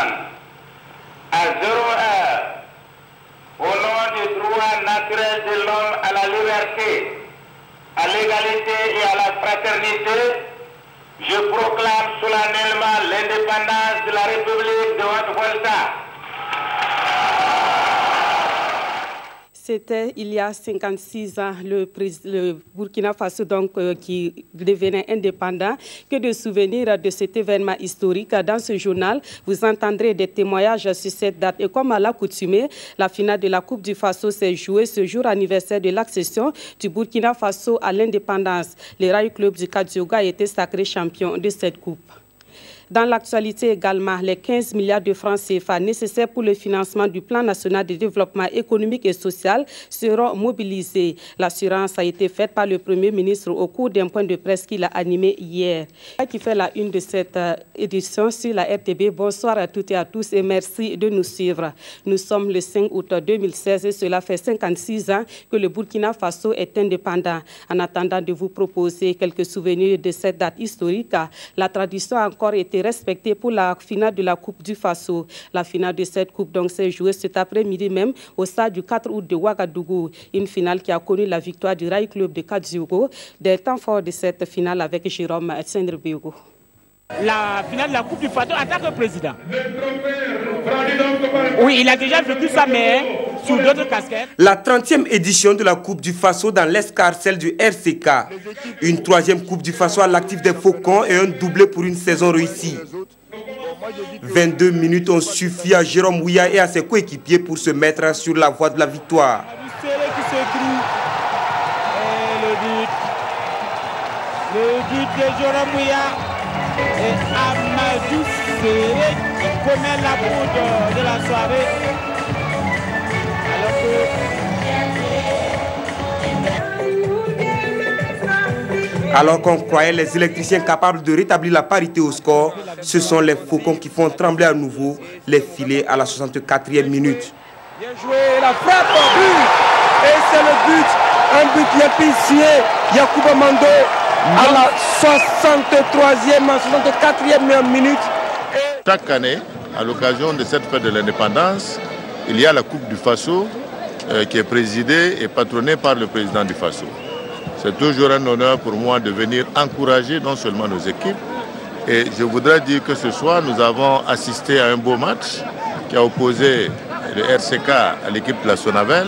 demande à 0 heure au nom du droit naturel de l'homme à la liberté, à l'égalité et à la fraternité, je proclame solennellement l'indépendance de la République de Haute-Volta. C'était il y a 56 ans le Burkina Faso qui devenait indépendant. Que de souvenirs de cet événement historique. Dans ce journal, vous entendrez des témoignages sur cette date. Et comme à l'accoutumée, la finale de la Coupe du Faso s'est jouée ce jour anniversaire de l'accession du Burkina Faso à l'indépendance. Le Rail Club du Kadioga a été sacré champion de cette coupe. Dans l'actualité également, les 15 milliards de francs CFA nécessaires pour le financement du plan national de développement économique et social seront mobilisés. L'assurance a été faite par le Premier ministre au cours d'un point de presse qu'il a animé hier. Qui fait la une de cette édition sur la RTB. Bonsoir à toutes et à tous et merci de nous suivre. Nous sommes le 5 août 2016 et cela fait 56 ans que le Burkina Faso est indépendant. En attendant de vous proposer quelques souvenirs de cette date historique, la tradition a encore été respectée pour la finale de la Coupe du Faso. La finale de cette coupe s'est jouée cet après-midi même au stade du 4 août de Ouagadougou. Une finale qui a connu la victoire du Rail Club de Kadiogo. Des temps forts de cette finale avec Jérôme Tsendrebiogo. La finale de la Coupe du Faso en tant que président. Oui, il a déjà vécu ça, mais sous d'autres casquettes. La 30e édition de la Coupe du Faso dans l'escarcelle du RCK. Une 3e Coupe du Faso à l'actif des Faucons et un doublé pour une saison réussie. 22 minutes ont suffi à Jérôme Ouya et à ses coéquipiers pour se mettre sur la voie de la victoire. Le but de Jérôme Ouya. Et Amadou Serré qui connaît la poudre de la soirée. Alors qu'on croyait les électriciens capables de rétablir la parité au score, ce sont les Faucons qui font trembler à nouveau les filets à la 64e minute. Bien joué, la frappe, but. Et c'est le but, un but limpide signé Yacouba Mando. À la 63e, 64e minute. Chaque année, à l'occasion de cette fête de l'indépendance, il y a la Coupe du Faso qui est présidée et patronnée par le président du Faso. C'est toujours un honneur pour moi de venir encourager non seulement nos équipes, et je voudrais dire que ce soir, nous avons assisté à un beau match qui a opposé le RCK à l'équipe de la Sonavel.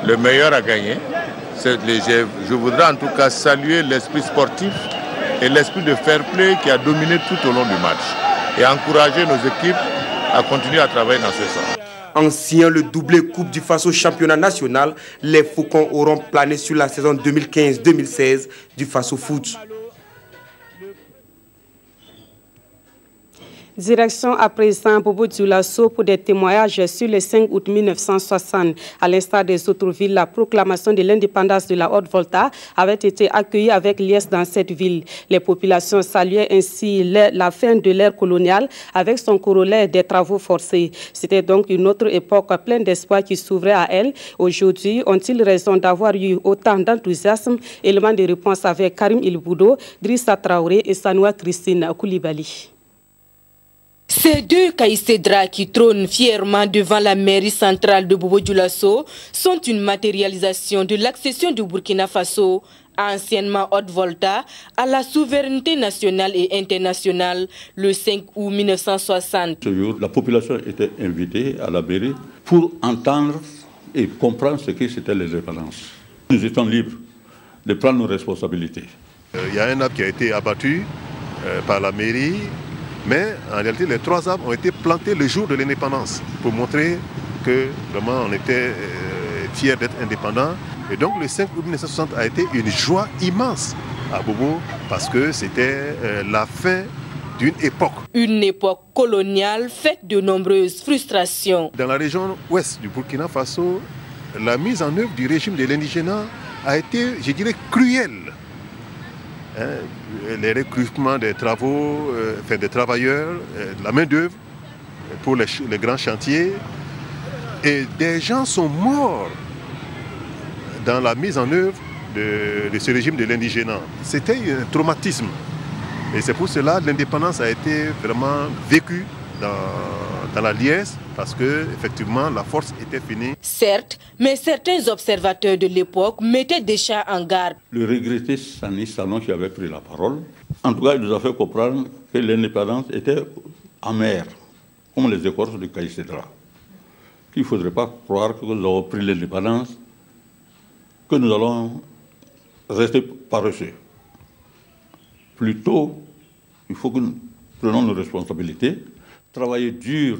Le meilleur a gagné. Je voudrais en tout cas saluer l'esprit sportif et l'esprit de fair play qui a dominé tout au long du match et encourager nos équipes à continuer à travailler dans ce sens. En signant le doublé Coupe du Faso championnat national, les Faucons auront plané sur la saison 2015-2016 du Faso Foot. Direction à présent Bobo Dioulasso pour des témoignages sur le 5 août 1960. À l'instar des autres villes, la proclamation de l'indépendance de la Haute-Volta avait été accueillie avec liesse dans cette ville. Les populations saluaient ainsi la fin de l'ère coloniale avec son corollaire des travaux forcés. C'était donc une autre époque pleine d'espoir qui s'ouvrait à elle. Aujourd'hui, ont-ils raison d'avoir eu autant d'enthousiasme? Élément de réponse avec Karim Ilboudo, Drissa Traoré et Sanoua Christine Koulibaly. Ces deux caïcédras qui trônent fièrement devant la mairie centrale de Bobo Dioulasso sont une matérialisation de l'accession du Burkina Faso, anciennement Haute-Volta, à la souveraineté nationale et internationale le 5 août 1960. Ce jour, la population était invitée à la mairie pour entendre et comprendre ce que c'était l'indépendance. Nous étions libres de prendre nos responsabilités. Il y a un arbre qui a été abattu par la mairie. Mais en réalité, les 3 arbres ont été plantés le jour de l'indépendance pour montrer que vraiment on était fiers d'être indépendants. Et donc le 5 août 1960 a été une joie immense à Bobo parce que c'était la fin d'une époque. Une époque coloniale faite de nombreuses frustrations. Dans la région ouest du Burkina Faso, la mise en œuvre du régime de l'indigénat a été, je dirais, cruelle. Les recrutements des travaux, des travailleurs, de la main-d'œuvre pour les grands chantiers. Et des gens sont morts dans la mise en œuvre de ce régime de l'indigénat. C'était un traumatisme. Et c'est pour cela que l'indépendance a été vraiment vécue dans la liesse parce que effectivement la force était finie. Certes, mais certains observateurs de l'époque mettaient déjà en garde. Le regretté Sani Salon qui avait pris la parole, en tout cas il nous a fait comprendre que l'indépendance était amère, comme les écorces du Caïcédra. Qu'il ne faudrait pas croire que nous avons pris l'indépendance, que nous allons rester paresseux. Plutôt, il faut que nous prenions nos responsabilités, travailler dur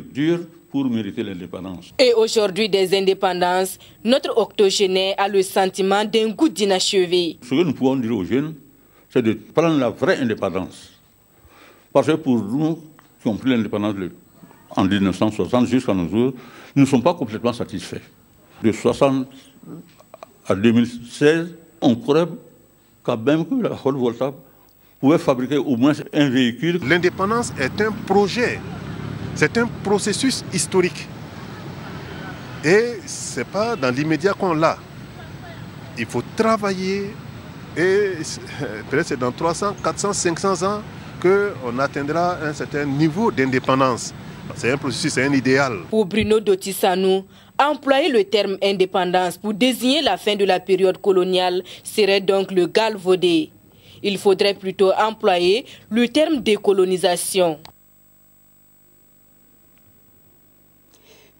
pour mériter l'indépendance. Et aujourd'hui des indépendances, notre octogénaire a le sentiment d'un goût d'inachevé. Ce que nous pouvons dire aux jeunes, c'est de prendre la vraie indépendance. Parce que pour nous, qui ont pris l'indépendance en 1960 jusqu'à nos jours, nous ne sommes pas complètement satisfaits. De 1960 à 2016, on croit quand même que la Haute-Volta pouvait fabriquer au moins un véhicule. L'indépendance est un projet, c'est un processus historique. Et ce n'est pas dans l'immédiat qu'on l'a. Il faut travailler et peut-être c'est dans 300, 400, 500 ans qu'on atteindra un certain niveau d'indépendance. C'est un processus, c'est un idéal. Pour Bruno Dotissanou, employer le terme indépendance pour désigner la fin de la période coloniale serait donc le galvaudé. Il faudrait plutôt employer le terme décolonisation.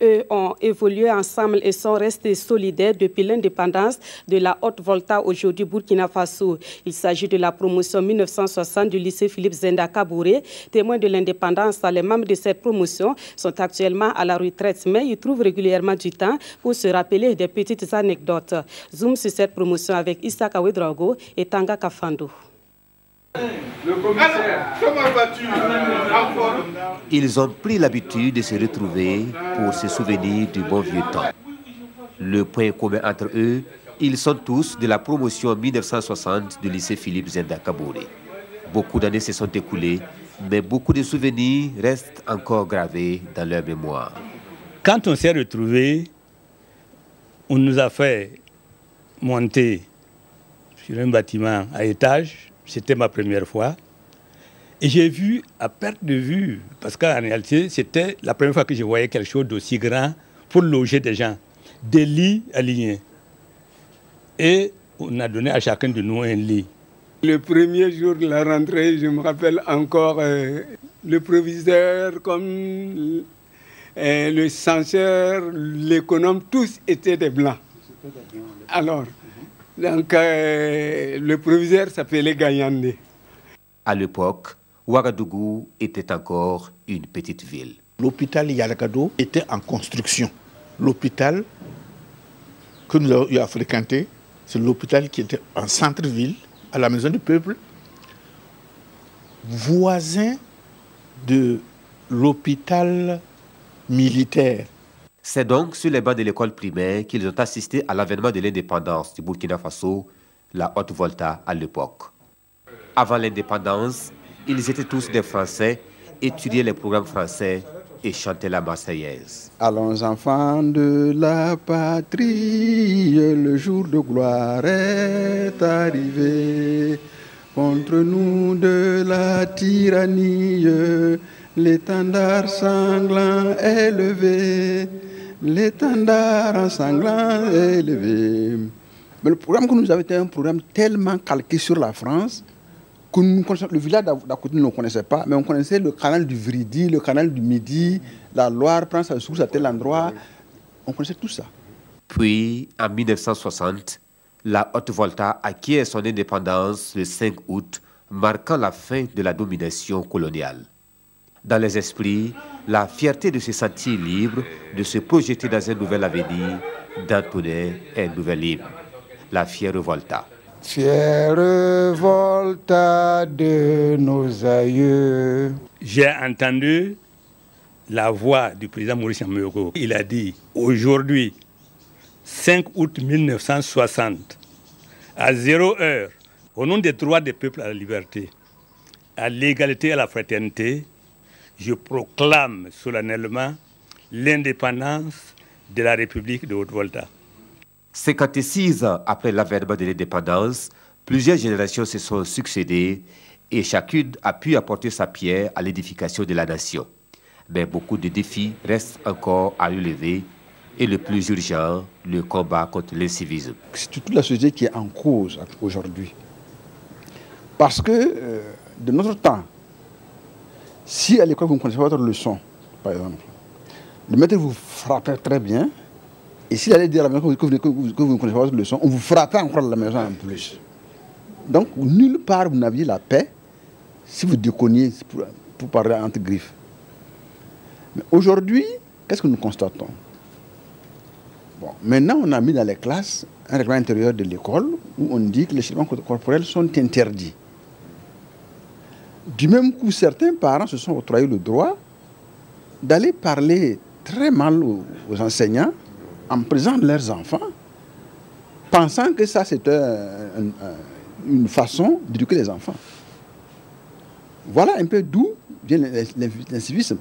Eux ont évolué ensemble et sont restés solidaires depuis l'indépendance de la Haute-Volta, aujourd'hui Burkina Faso. Il s'agit de la promotion 1960 du lycée Philippe Zenda Kabouré. Témoins de l'indépendance, les membres de cette promotion sont actuellement à la retraite, mais ils trouvent régulièrement du temps pour se rappeler des petites anecdotes. Zoom sur cette promotion avec Issa Kawedrago et Tanga Kafando. Ils ont pris l'habitude de se retrouver pour se souvenir du bon vieux temps. Le point commun entre eux, ils sont tous de la promotion 1960 du lycée Philippe Zenda Kabouré. Beaucoup d'années se sont écoulées, mais beaucoup de souvenirs restent encore gravés dans leur mémoire. Quand on s'est retrouvés, on nous a fait monter sur un bâtiment à étage. C'était ma première fois. Et j'ai vu, à perte de vue, parce qu'en réalité, c'était la première fois que je voyais quelque chose d'aussi grand pour loger des gens. Des lits alignés. Et on a donné à chacun de nous un lit. Le premier jour de la rentrée, je me rappelle encore le proviseur, comme le censeur, l'économe, tous étaient des blancs. Alors, donc, le proviseur s'appelait Gayandé. À l'époque, Ouagadougou était encore une petite ville. L'hôpital Yalagado était en construction. L'hôpital que nous avons eu à fréquenter, c'est l'hôpital qui était en centre-ville, à la maison du peuple, voisin de l'hôpital militaire. C'est donc sur les bancs de l'école primaire qu'ils ont assisté à l'avènement de l'indépendance du Burkina Faso, la Haute-Volta à l'époque. Avant l'indépendance, ils étaient tous des Français, étudiaient les programmes français et chantaient la Marseillaise. Allons enfants de la patrie, le jour de gloire est arrivé. Contre nous de la tyrannie, l'étendard sanglant est levé. L'étendard sanglant est levé. Mais le programme que nous avions était un programme tellement calqué sur la France que nous connaissions, le village d'à côté nous ne connaissait pas, mais on connaissait le canal du Vridi, le canal du Midi, la Loire prend sa source à tel endroit. On connaissait tout ça. Puis, en 1960, la Haute-Volta acquiert son indépendance le 5 août, marquant la fin de la domination coloniale. Dans les esprits, la fierté de se sentir libre, de se projeter dans un nouvel avenir, d'entonner un nouvel hymne, la fière Volta. Fière Volta de nos aïeux. J'ai entendu la voix du président Maurice Amuyoko. Il a dit, aujourd'hui, 5 août 1960, à 0 heure, au nom des droits des peuples à la liberté, à l'égalité et à la fraternité, je proclame solennellement l'indépendance de la République de Haute-Volta. 56 ans après l'avènement de l'indépendance, plusieurs générations se sont succédées et chacune a pu apporter sa pierre à l'édification de la nation. Mais beaucoup de défis restent encore à relever et le plus urgent, le combat contre l'incivisme. C'est toute la société qui est en cause aujourd'hui. Parce que de notre temps, si à l'école vous ne connaissez pas votre leçon, par exemple, le maître vous frappait très bien, et s'il allait dire à la maison que vous ne connaissez pas votre leçon, on vous frappait encore à la maison en plus. Donc, nulle part vous n'aviez la paix si vous déconniez pour parler entre griffes. Mais aujourd'hui, qu'est-ce que nous constatons? Bon, maintenant, on a mis dans les classes un règlement intérieur de l'école où on dit que les châtiments corporels sont interdits. Du même coup, certains parents se sont octroyés le droit d'aller parler très mal aux enseignants en présence de leurs enfants, pensant que ça, c'est une façon d'éduquer les enfants. Voilà un peu d'où vient l'incivisme.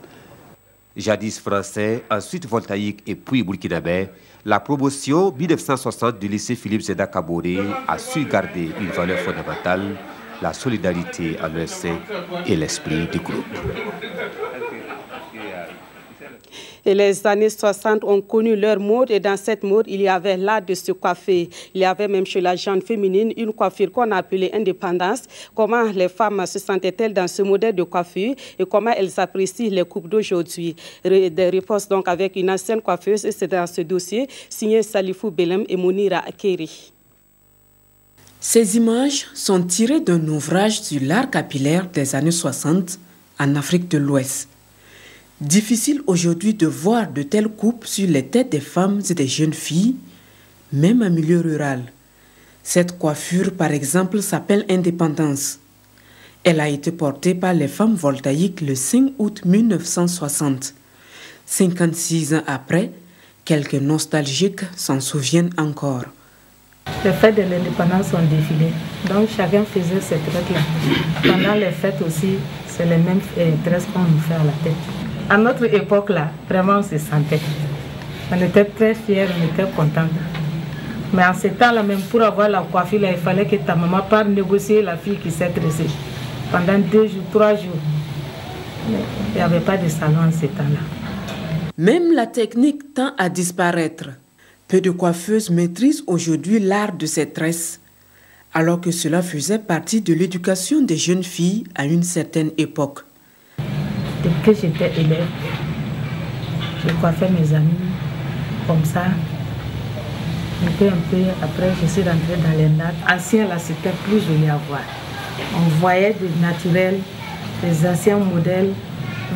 Jadis français, ensuite voltaïque et puis burkinabé, la promotion 1960 du lycée Philippe Sédar Kaboré a su garder une valeur fondamentale, la solidarité en leur sein et l'esprit du groupe. Et les années 60 ont connu leur mode et dans cette mode, il y avait l'art de se coiffer. Il y avait même chez la gente féminine une coiffure qu'on appelait indépendance. Comment les femmes se sentaient-elles dans ce modèle de coiffure et comment elles apprécient les coupes d'aujourd'hui? Des réponses donc avec une ancienne coiffeuse et c'est dans ce dossier signé Salifou Belem et Mounira Akeri. Ces images sont tirées d'un ouvrage sur l'art capillaire des années 60 en Afrique de l'Ouest. Difficile aujourd'hui de voir de telles coupes sur les têtes des femmes et des jeunes filles, même en milieu rural. Cette coiffure, par exemple, s'appelle Indépendance. Elle a été portée par les femmes voltaïques le 5 août 1960. 56 ans après, quelques nostalgiques s'en souviennent encore. Les fêtes de l'indépendance ont défilé, donc chacun faisait ses trucs-là. Pendant les fêtes aussi, c'est les mêmes tresses qu'on nous fait à la tête. À notre époque-là, vraiment on se sentait. On était très fiers, on était contents. Mais en ce temps-là, même pour avoir la coiffure, il fallait que ta maman parte négocier la fille qui s'est tressée. Pendant 2 jours, 3 jours. Mais il n'y avait pas de salon en ce temps-là. Même la technique tend à disparaître. Peu de coiffeuses maîtrisent aujourd'hui l'art de ces tresses, alors que cela faisait partie de l'éducation des jeunes filles à une certaine époque. Depuis que j'étais élève, je coiffais mes amis comme ça. Un peu après, je suis rentrée dans les nattes. Ancien, là, c'était plus joli à voir. On voyait des naturels, des anciens modèles.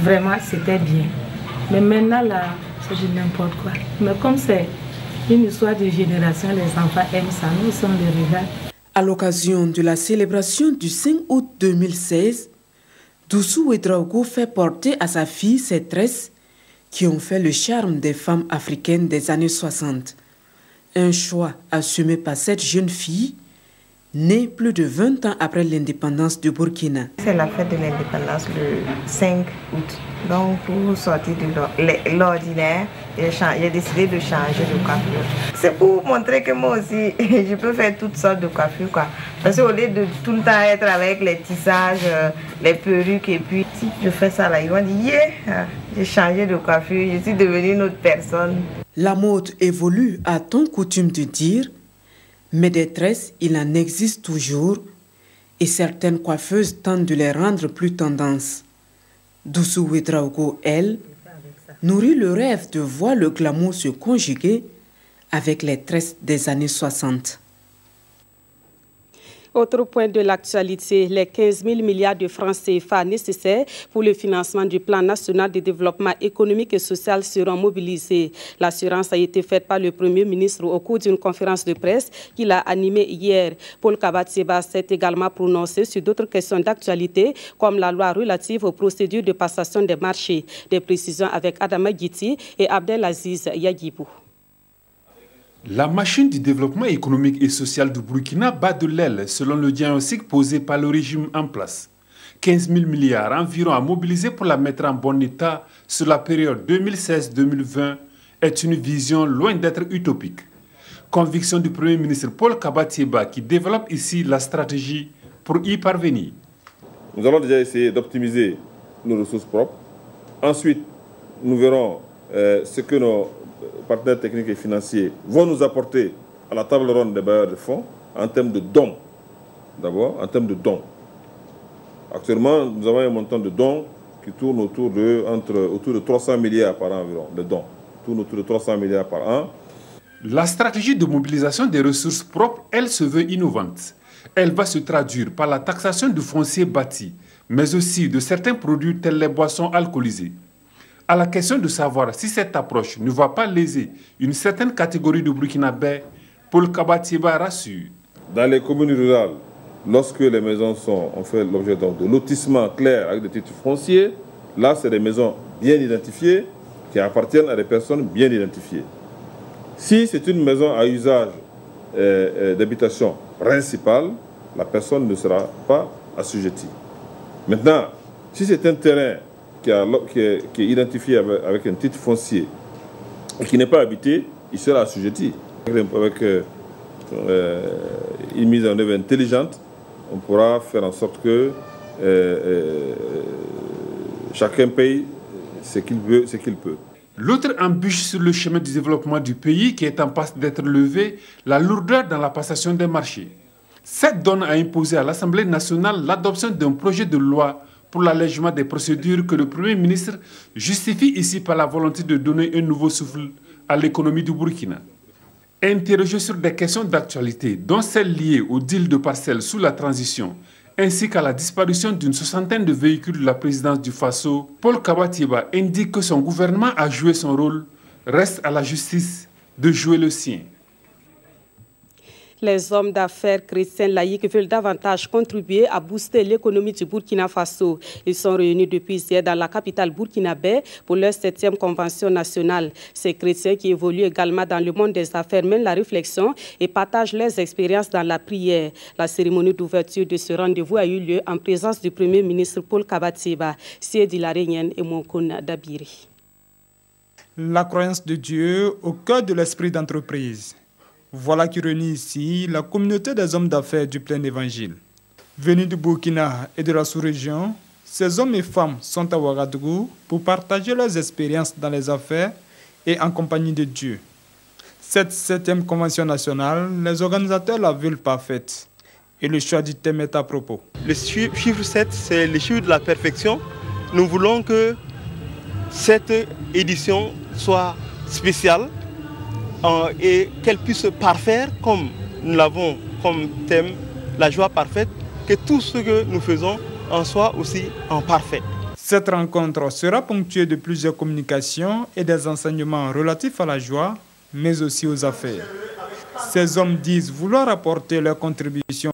Vraiment, c'était bien. Mais maintenant, là, c'est de n'importe quoi. Mais comme c'est une histoire de génération, les enfants aiment ça. Nous, on les regarde. À l'occasion de la célébration du 5 août 2016, Doussou Ouedraogo fait porter à sa fille ces tresses qui ont fait le charme des femmes africaines des années 60. Un choix assumé par cette jeune fille, née plus de 20 ans après l'indépendance du Burkina. C'est la fête de l'indépendance le 5 août. Donc pour sortir de l'ordinaire, j'ai décidé de changer de coiffure. C'est pour montrer que moi aussi, je peux faire toutes sortes de coiffures, quoi. Parce qu'au lieu de tout le temps être avec les tissages, les perruques, et puis si je fais ça là, ils vont dire yeah, j'ai changé de coiffure, je suis devenue une autre personne. La mode évolue, a-t-on coutume de dire, mais des tresses, il en existe toujours, et certaines coiffeuses tentent de les rendre plus tendance. Doussou Ouedraogo, elle, nourrit le rêve de voir le glamour se conjuguer avec les tresses des années 60. Autre point de l'actualité, les 15 000 milliards de francs CFA nécessaires pour le financement du plan national de développement économique et social seront mobilisés. L'assurance a été faite par le Premier ministre au cours d'une conférence de presse qu'il a animée hier. Paul Kabat-Seba s'est également prononcé sur d'autres questions d'actualité, comme la loi relative aux procédures de passation des marchés. Des précisions avec Adama Guiti et Abdelaziz Yagibou. La machine du développement économique et social du Burkina bat de l'aile selon le diagnostic posé par le régime en place. 15 000 milliards environ à mobiliser pour la mettre en bon état sur la période 2016-2020 est une vision loin d'être utopique. Conviction du Premier ministre Paul Kabat-Seba qui développe ici la stratégie pour y parvenir. Nous allons déjà essayer d'optimiser nos ressources propres. Ensuite, nous verrons ce que nos partenaires techniques et financiers vont nous apporter à la table ronde des bailleurs de fonds en termes de dons. D'abord, en termes de dons. Actuellement, nous avons un montant de dons qui tourne autour de 300 milliards par an environ, de dons. Tourne autour de 300 milliards par an. La stratégie de mobilisation des ressources propres, elle se veut innovante. Elle va se traduire par la taxation du foncier bâti, mais aussi de certains produits tels les boissons alcoolisées. À la question de savoir si cette approche ne va pas léser une certaine catégorie de Burkinabés, Paul Kabatieba rassure. Dans les communes rurales, lorsque les maisons ont fait l'objet de lotissements clairs avec des titres fonciers, là, c'est des maisons bien identifiées qui appartiennent à des personnes bien identifiées. Si c'est une maison à usage d'habitation principale, la personne ne sera pas assujettie. Maintenant, si c'est un terrain qui est identifié avec un titre foncier et qui n'est pas habité, il sera assujetti. Avec une mise en œuvre intelligente, on pourra faire en sorte que chacun paye ce qu'il peut. L'autre embûche sur le chemin du développement du pays qui est en passe d'être levée, la lourdeur dans la passation des marchés. Cette donne a imposé à l'Assemblée nationale l'adoption d'un projet de loi pour l'allègement des procédures que le Premier ministre justifie ici par la volonté de donner un nouveau souffle à l'économie du Burkina. Interrogé sur des questions d'actualité, dont celles liées au deal de parcelles sous la transition, ainsi qu'à la disparition d'une soixantaine de véhicules de la présidence du Faso, Paul Kabatieba indique que son gouvernement a joué son rôle, reste à la justice de jouer le sien. Les hommes d'affaires chrétiens laïcs veulent davantage contribuer à booster l'économie du Burkina Faso. Ils sont réunis depuis hier dans la capitale burkinabé pour leur 7e convention nationale. Ces chrétiens qui évoluent également dans le monde des affaires mènent la réflexion et partagent leurs expériences dans la prière. La cérémonie d'ouverture de ce rendez-vous a eu lieu en présence du Premier ministre Paul Kabatieba, Siedi Larénienne et Monkon Dabiri. La croyance de Dieu au cœur de l'esprit d'entreprise. Voilà qui réunit ici la communauté des hommes d'affaires du plein évangile. Venus du Burkina et de la sous-région, ces hommes et femmes sont à Ouagadougou pour partager leurs expériences dans les affaires et en compagnie de Dieu. Cette 7e convention nationale, les organisateurs la veulent parfaite et le choix du thème est à propos. Le chiffre 7, c'est le chiffre de la perfection. Nous voulons que cette édition soit spéciale et qu'elle puisse se parfaire comme nous l'avons comme thème, la joie parfaite, que tout ce que nous faisons en soit aussi en parfait. Cette rencontre sera ponctuée de plusieurs communications et des enseignements relatifs à la joie, mais aussi aux affaires. Ces hommes disent vouloir apporter leur contribution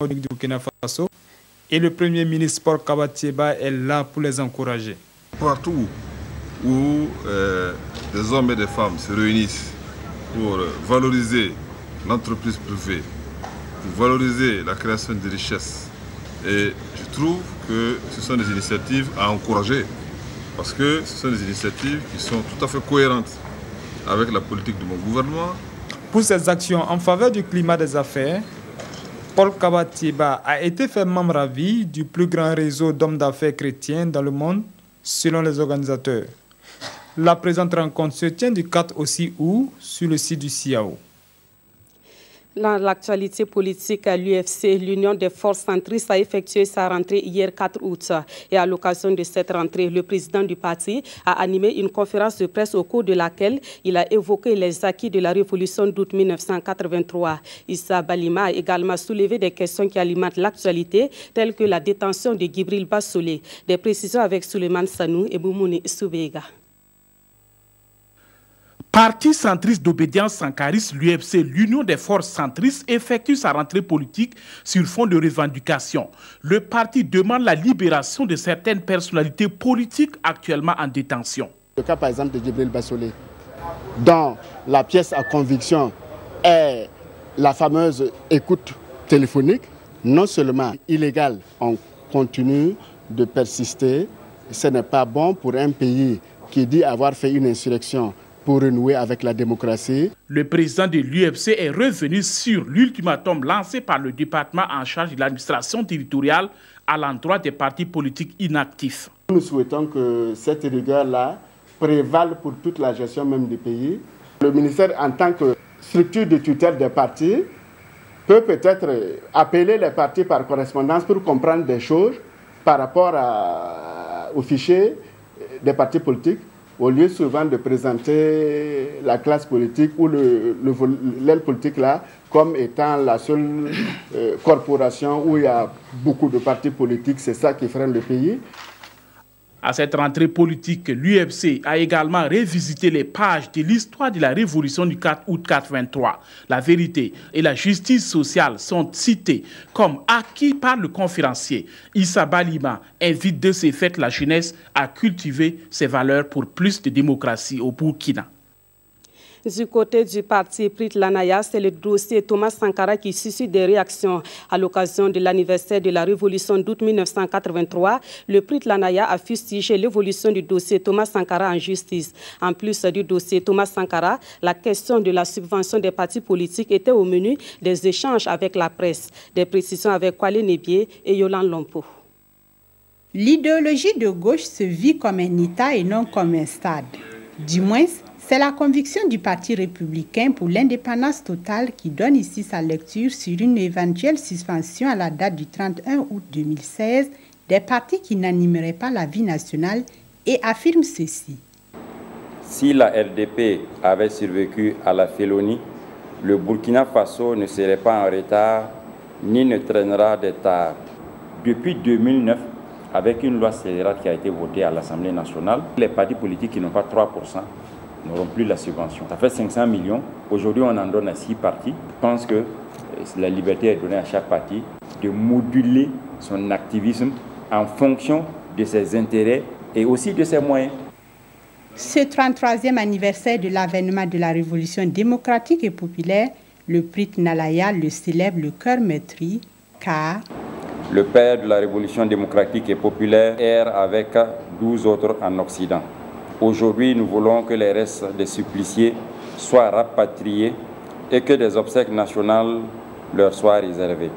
au Burkina Faso et le Premier ministre Paul Kabatieba est là pour les encourager. Partout où des hommes et des femmes se réunissent pour valoriser l'entreprise privée, pour valoriser la création de richesses. Et je trouve que ce sont des initiatives à encourager, parce que ce sont des initiatives qui sont tout à fait cohérentes avec la politique de mon gouvernement. Pour ces actions en faveur du climat des affaires, Paul Kabatieba a été fait membre à vie du plus grand réseau d'hommes d'affaires chrétiens dans le monde, selon les organisateurs. La présente rencontre se tient du 4 au 6 août sur le site du CIAO. Dans l'actualité politique à l'UFC, l'Union des forces centristes a effectué sa rentrée hier 4 août. Et à l'occasion de cette rentrée, le président du parti a animé une conférence de presse au cours de laquelle il a évoqué les acquis de la révolution d'août 1983. Issa Balima a également soulevé des questions qui alimentent l'actualité, telles que la détention de Gibril Bassolé. Des précisions avec Souleymane Sanou et Boumouni Soubega. Parti centriste d'obédience sankariste, l'UFC, l'Union des forces centristes, effectue sa rentrée politique sur fond de revendications. Le parti demande la libération de certaines personnalités politiques actuellement en détention. Le cas par exemple de Gibril Bassolé, dans la pièce à conviction est la fameuse écoute téléphonique, non seulement illégale, on continue de persister. Ce n'est pas bon pour un pays qui dit avoir fait une insurrection pour renouer avec la démocratie. Le président de l'UFC est revenu sur l'ultimatum lancé par le département en charge de l'administration territoriale à l'endroit des partis politiques inactifs. Nous souhaitons que cette rigueur-là prévalent pour toute la gestion même du pays. Le ministère, en tant que structure de tutelle des partis, peut peut-être appeler les partis par correspondance pour comprendre des choses par rapport aux fichiers des partis politiques, au lieu souvent de présenter la classe politique ou l'aile politique là comme étant la seule corporation où il y a beaucoup de partis politiques. C'est ça qui freine le pays. À cette rentrée politique, l'UFC a également révisité les pages de l'histoire de la révolution du 4 août 1983. La vérité et la justice sociale sont citées comme acquis par le conférencier. Issa Balima invite de ce fait la jeunesse à cultiver ses valeurs pour plus de démocratie au Burkina. Du côté du parti Prit Lanaya, c'est le dossier Thomas Sankara qui suscite des réactions. À l'occasion de l'anniversaire de la révolution d'août 1983, le Prit Lanaya a fustigé l'évolution du dossier Thomas Sankara en justice. En plus du dossier Thomas Sankara, la question de la subvention des partis politiques était au menu des échanges avec la presse. Des précisions avec Kwale Nebié et Yolande Lompo. L'idéologie de gauche se vit comme un État et non comme un stade. Du moins, c'est la conviction du Parti républicain pour l'indépendance totale qui donne ici sa lecture sur une éventuelle suspension à la date du 31 août 2016 des partis qui n'animeraient pas la vie nationale et affirme ceci. Si la RDP avait survécu à la félonie, le Burkina Faso ne serait pas en retard ni ne traînera des tares. Depuis 2009, avec une loi scélérate qui a été votée à l'Assemblée nationale, les partis politiques qui n'ont pas 3% n'auront plus la subvention. Ça fait 500 millions. Aujourd'hui, on en donne à 6 partis. Je pense que la liberté est donnée à chaque parti de moduler son activisme en fonction de ses intérêts et aussi de ses moyens. Ce 33e anniversaire de l'avènement de la révolution démocratique et populaire, le Prit Nalaya le célèbre le cœur meurtri, car le père de la révolution démocratique et populaire erre avec 12 autres en Occident. Aujourd'hui, nous voulons que les restes des suppliciés soient rapatriés et que des obsèques nationales leur soient réservées.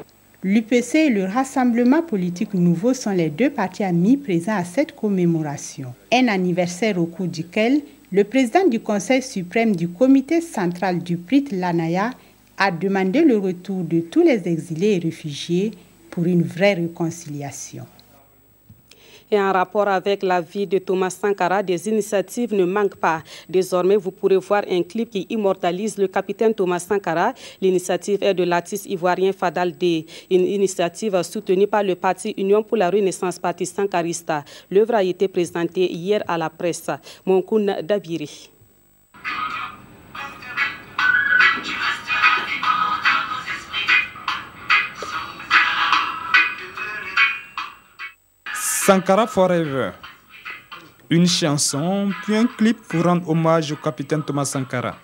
L'UPC et le Rassemblement politique nouveau sont les deux partis amis présents à cette commémoration. Un anniversaire au cours duquel le président du Conseil suprême du comité central du Prit Lanaya a demandé le retour de tous les exilés et réfugiés pour une vraie réconciliation. Et en rapport avec la vie de Thomas Sankara, des initiatives ne manquent pas. Désormais, vous pourrez voir un clip qui immortalise le capitaine Thomas Sankara. L'initiative est de l'artiste ivoirien Fadal D, une initiative soutenue par le parti Union pour la Renaissance Parti Sankarista. L'œuvre a été présentée hier à la presse. Monkoun Dabiri. Sankara Forever, une chanson puis un clip pour rendre hommage au capitaine Thomas Sankara.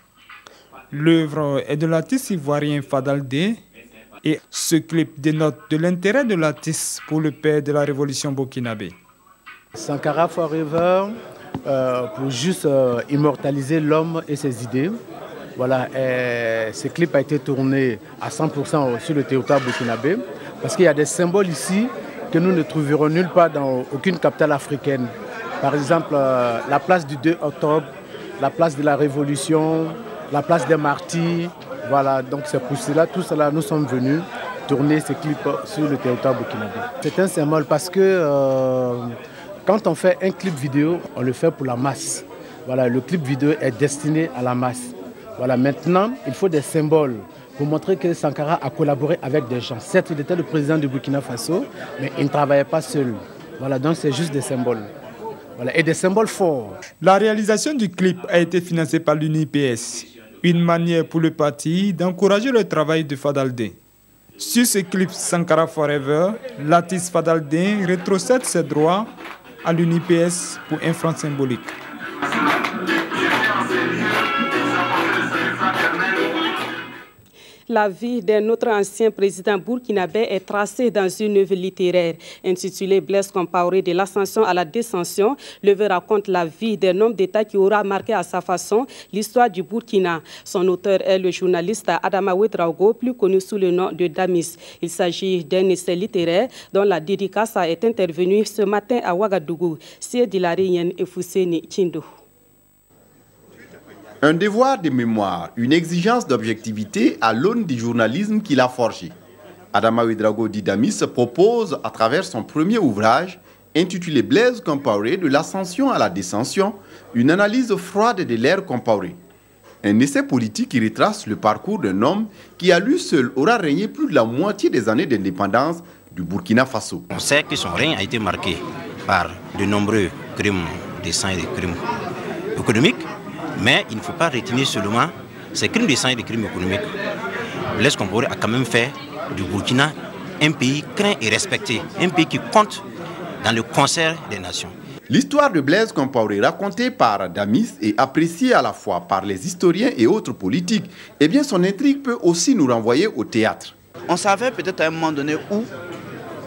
L'œuvre est de l'artiste ivoirien Fadal D et ce clip dénote de l'intérêt de l'artiste pour le père de la révolution burkinabé. Sankara Forever, pour juste immortaliser l'homme et ses idées. Voilà, ce clip a été tourné à 100% sur le territoire burkinabé parce qu'il y a des symboles ici que nous ne trouverons nulle part dans aucune capitale africaine. Par exemple, la place du 2 octobre, la place de la Révolution, la place des martyrs. Voilà, donc c'est pour cela, tout cela, nous sommes venus tourner ces clips sur le territoire burkinabé. C'est un symbole parce que quand on fait un clip vidéo, on le fait pour la masse. Voilà, le clip vidéo est destiné à la masse. Voilà, maintenant, il faut des symboles pour montrer que Sankara a collaboré avec des gens. Certes, il était le président du Burkina Faso, mais il ne travaillait pas seul. Voilà, donc c'est juste des symboles. Voilà, et des symboles forts. La réalisation du clip a été financée par l'UNIPS, une manière pour le parti d'encourager le travail de Fadal D. Sur ce clip Sankara Forever, l'artiste Fadal D rétrocède ses droits à l'UNIPS pour un franc symbolique. La vie d'un autre ancien président burkinabé est tracée dans une œuvre littéraire intitulée Blaise Compaoré de l'ascension à la descension. L'œuvre raconte la vie d'un homme d'État qui aura marqué à sa façon l'histoire du Burkina. Son auteur est le journaliste Adama Ouedraogo, plus connu sous le nom de Damis. Il s'agit d'un essai littéraire dont la dédicace est intervenue ce matin à Ouagadougou. C'est Dilarien et Fousseni Chindo. Un devoir de mémoire, une exigence d'objectivité à l'aune du journalisme qu'il a forgé. Adama Ouédraogo Didamis propose, à travers son premier ouvrage, intitulé Blaise Compaoré, de l'ascension à la descension, une analyse froide de l'ère Compaoré. Un essai politique qui retrace le parcours d'un homme qui, à lui seul, aura régné plus de la moitié des années d'indépendance du Burkina Faso. On sait que son règne a été marqué par de nombreux crimes de sang et de crimes économiques, mais il ne faut pas retenir seulement ces crimes de sang et de crimes économiques. Blaise Compaoré a quand même fait du Burkina un pays craint et respecté, un pays qui compte dans le concert des nations. L'histoire de Blaise Compaoré, racontée par Damis et appréciée à la fois par les historiens et autres politiques, eh bien son intrigue peut aussi nous renvoyer au théâtre. On savait peut-être à un moment donné où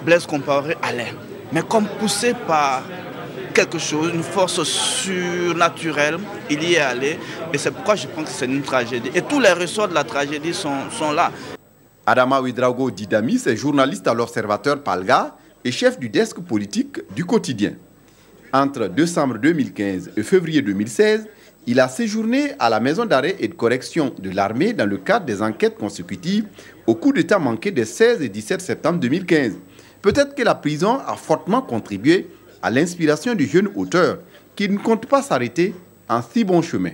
Blaise Compaoré allait, mais comme poussé par quelque chose, une force surnaturelle, il y est allé, et c'est pourquoi je pense que c'est une tragédie. Et tous les ressorts de la tragédie sont là. Adama Ouédraogo Didamis est journaliste à l'Observateur Palga et chef du desk politique du quotidien. Entre décembre 2015 et février 2016, il a séjourné à la maison d'arrêt et de correction de l'armée dans le cadre des enquêtes consécutives au coup d'État manqué des 16 et 17 septembre 2015. Peut-être que la prison a fortement contribué à l'inspiration du jeune auteur qui ne compte pas s'arrêter en si bon chemin.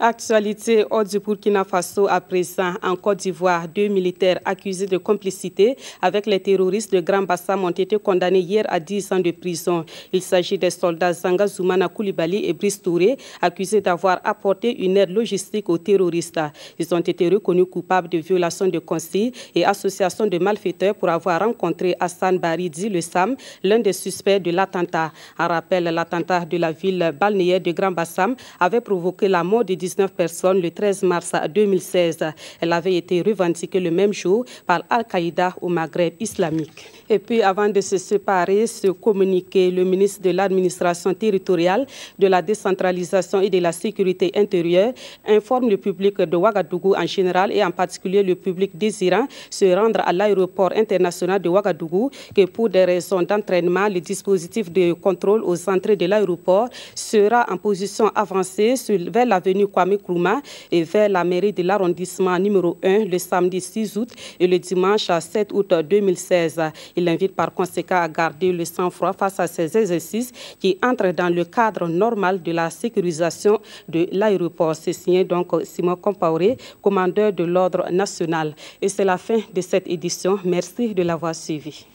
Actualité hors du Burkina Faso à présent. En Côte d'Ivoire, 2 militaires accusés de complicité avec les terroristes de Grand Bassam ont été condamnés hier à 10 ans de prison. Il s'agit des soldats Zanga Zoumana Koulibaly et Brice Touré, accusés d'avoir apporté une aide logistique aux terroristes. Ils ont été reconnus coupables de violation de consignes et association de malfaiteurs pour avoir rencontré Hassan Baridi Le Sam, l'un des suspects de l'attentat. En rappel, l'attentat de la ville balnéaire de Grand Bassam avait provoqué la mort de 19 personnes le 13 mars 2016. Elle avait été revendiquée le même jour par Al-Qaïda au Maghreb islamique. Et puis, avant de se séparer, ce communiqué, le ministre de l'administration territoriale, de la décentralisation et de la sécurité intérieure informe le public de Ouagadougou en général et en particulier le public désirant se rendre à l'aéroport international de Ouagadougou que pour des raisons d'entraînement, le dispositif de contrôle aux entrées de l'aéroport sera en position avancée vers l'avenue Kwame Nkrumah et vers la mairie de l'arrondissement numéro 1 le samedi 6 août et le dimanche 7 août 2016. Il invite par conséquent à garder le sang-froid face à ces exercices qui entrent dans le cadre normal de la sécurisation de l'aéroport. C'est signé donc Simon Compaoré, commandeur de l'ordre national. Et c'est la fin de cette édition. Merci de l'avoir suivi.